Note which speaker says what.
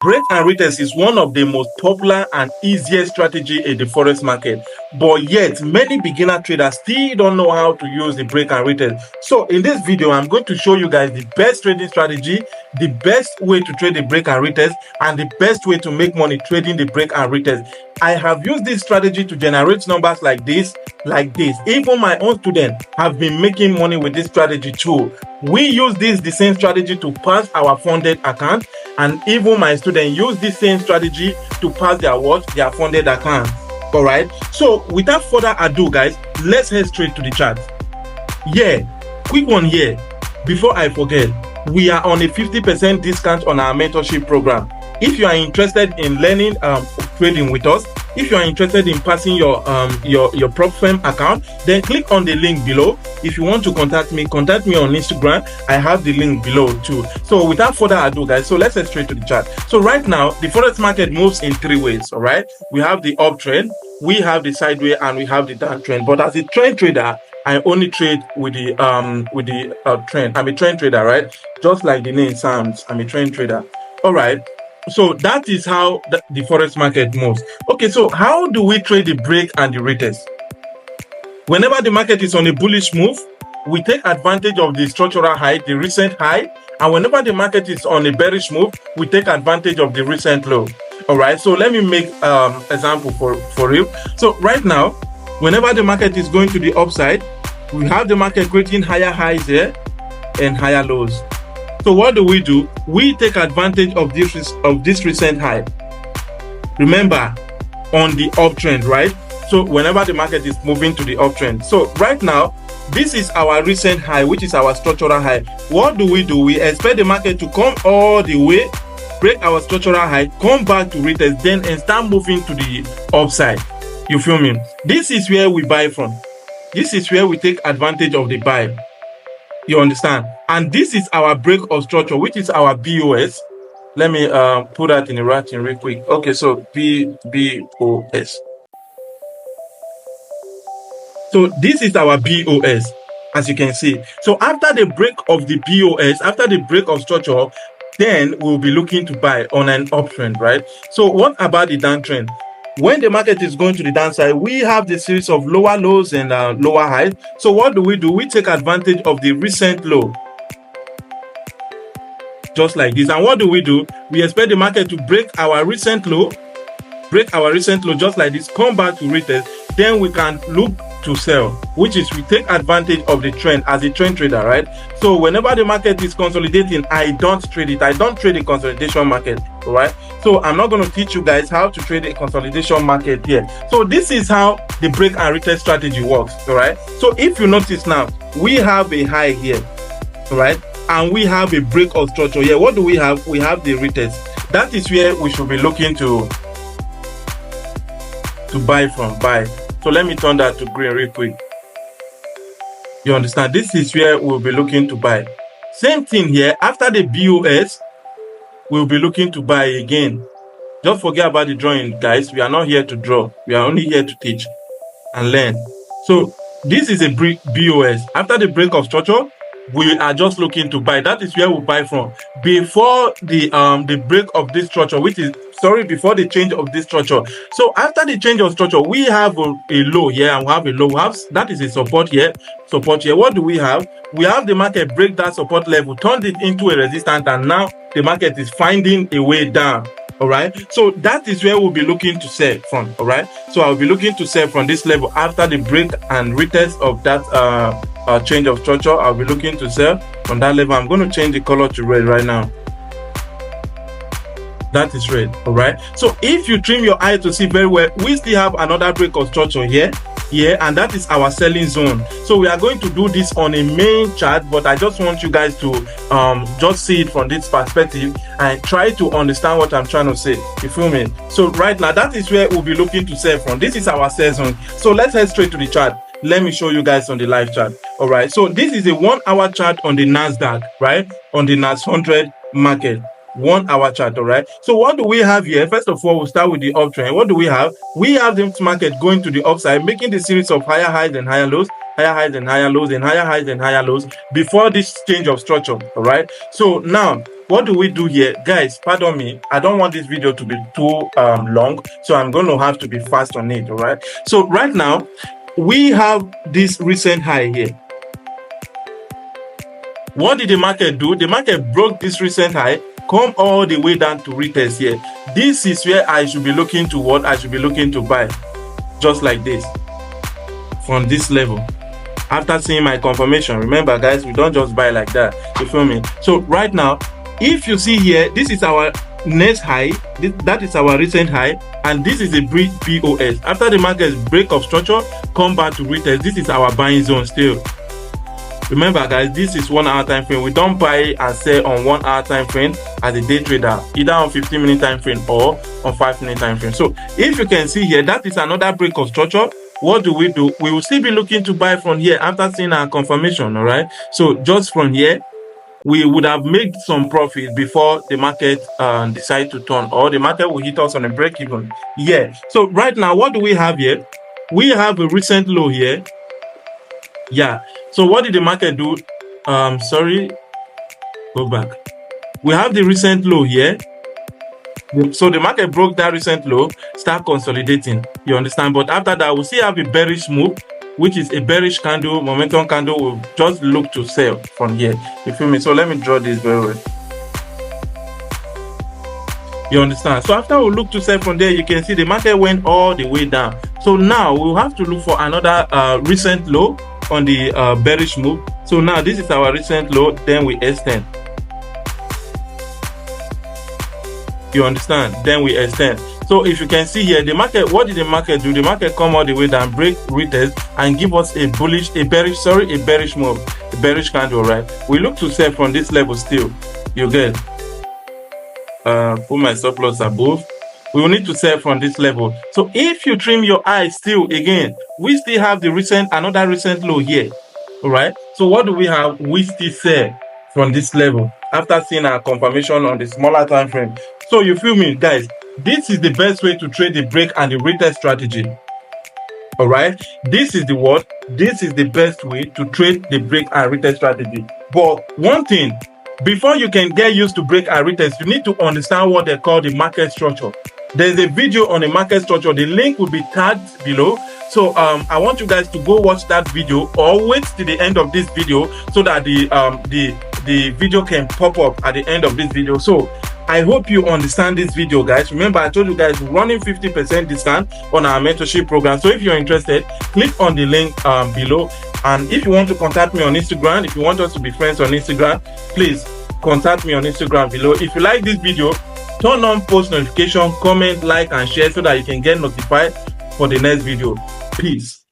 Speaker 1: Break and retest is one of the most popular and easiest strategy in the forex market, but yet many beginner traders still don't know how to use the break and retest. So in this video, I'm going to show you guys the best trading strategy, the best way to trade the break and retest, and the best way to make money trading the break and retest. I have used this strategy to generate numbers like this. Even my own students have been making money with this strategy too. We use the same strategy to pass our funded account, and even my students use this same strategy to pass their funded account. All right. So without further ado, guys, let's head straight to the chart. Yeah, quick one here. Before I forget, we are on a 50% discount on our mentorship program. If you are interested in learning trading with us, if you are interested in passing your prop firm account, then click on the link below. If you want to contact me on Instagram. I have the link below too. So without further ado, guys, so let's head straight to the chart. So right now, the forex market moves in three ways. All right, we have the uptrend, we have the sideways, and we have the downtrend. But as a trend trader, I only trade with the trend. I'm a trend trader, right? Just like the name sounds, I'm a trend trader. All right. So that is how the forex market moves. Okay, so how do we trade the break and the retest? Whenever the market is on a bullish move, we take advantage of the structural high, the recent high, and whenever the market is on a bearish move, we take advantage of the recent low. All right, so let me make example for you. So right now, whenever the market is going to the upside, we have the market creating higher highs here and higher lows. So what do? We take advantage of this recent high. Remember, on the uptrend, right? So whenever the market is moving to the uptrend. So right now, this is our recent high, which is our structural high. What do? We expect the market to come all the way, break our structural high, come back to retest, then and start moving to the upside. You feel me? This is where we buy from. This is where we take advantage of the buy. You understand? And this is our break of structure, which is our BOS. Let me put that in the writing real quick. Okay, so BOS. So this is our BOS, as you can see. So after the break of the BOS, after the break of structure, then we'll be looking to buy on an uptrend, right? So what about the downtrend? When the market is going to the downside, we have the series of lower lows and lower highs. So what do? We take advantage of the recent low, just like this. And what do? We expect the market to break our recent low, just like this, come back to retest. Then we can look to sell, which is we take advantage of the trend as a trend trader, right? So whenever the market is consolidating, I don't trade it. I don't trade the consolidation market, all right? So I'm not going to teach you guys how to trade a consolidation market here. So this is how the break and retest strategy works, all right? So if you notice now, we have a high here, all right? And we have a break of structure here. What do we have? We have the retest. That is where we should be looking to buy from. So let me turn that to green real quick. You understand? This is where we'll be looking to buy. Same thing here. After the BOS, we'll be looking to buy again. Don't forget about the drawing, guys. We are not here to draw. We are only here to teach and learn. So this is a BOS. After the break of structure, we are just looking to buy. That is where we buy from. Before the break of this structure, before the change of this structure. So after the change of structure, we have a low here and we have a low. That is a support here. What do we have? We have the market break that support level, turned it into a resistance, and now the market is finding a way down. All right. So that is where we'll be looking to sell from. All right. So I'll be looking to sell from this level after the break and retest of that change of structure. I'll be looking to sell from that level. I'm going to change the color to red right now. That is red. All right. So if you trim your eye to see very well, we still have another break of structure here, and that is our selling zone. So we are going to do this on a main chart, but I just want you guys to just see it from this perspective and try to understand what I'm trying to say. You feel me? So right now, that is where we'll be looking to sell from. This is our sell zone. So let's head straight to the chart. Let me show you guys on the live chart. All right. So this is a 1 hour chart on the NASDAQ, right? On the NAS 100 market. 1 hour chart. All right. So what do we have here? First of all, we'll start with the uptrend. What do we have? We have this market going to the upside, making the series of higher highs and higher lows, higher highs and higher lows, and higher highs and higher lows before this change of structure. All right. So now what do we do here? Guys, pardon me, I don't want this video to be too long, so I'm going to have to be fast on it. All right, so right now we have this recent high here. What did the market do? The market broke this recent high, come all the way down to retest here. This is where I should be looking to what? I should be looking to buy, just like this, from this level. After seeing my confirmation, remember guys, we don't just buy like that, you feel me? So right now, if you see here, this is our next high, that is our recent high, and this is a brief POS. After the market's break of structure, come back to retest. This is our buying zone still. Remember guys, this is 1 hour time frame. We don't buy and sell on 1 hour time frame as a day trader, either on 15-minute time frame or on 5-minute time frame. So if you can see here, that is another break of structure. What do? We will still be looking to buy from here after seeing our confirmation. All right, so just from here we would have made some profit before the market decide to turn, or the market will hit us on a break even. Yeah, so right now what do we have here? We have a recent low here. Yeah, so what did the market do? Sorry, go back. We have the recent low here. So the market broke that recent low, start consolidating, you understand? But after that, we'll still have a bearish move, which is a bearish candle, momentum candle. Will just look to sell from here, you feel me? So let me draw this very well, you understand? So after we look to sell from there, you can see the market went all the way down. So now we'll have to look for another recent low on the bearish move. So now this is our recent low, then we extend, you understand? Then we extend. So if you can see here, the market, what did the market do? The market come all the way down, break retest, and give us a bearish move, a bearish candle, right? We look to sell from this level still, you get. Put my stop loss above. We will need to sell from this level. So if you trim your eyes still, again, we still have the another recent low here. All right, so what do we have? We still sell from this level after seeing our confirmation on the smaller time frame. So you feel me, guys? This is the best way to trade the break and the retest strategy. All right, this is the best way to trade the break and retest strategy. But one thing, before you can get used to break and retest, you need to understand what they call the market structure. There's a video on the market structure. The link will be tagged below. So I want you guys to go watch that video, or wait till the end of this video so that the video can pop up at the end of this video. So I hope you understand this video, guys. Remember, I told you guys we're running 50% discount on our mentorship program. So if you're interested, click on the link below. And if you want to contact me on Instagram, if you want us to be friends on Instagram, please contact me on Instagram below. If you like this video, turn on post notification, comment, like, and share so that you can get notified for the next video. Peace.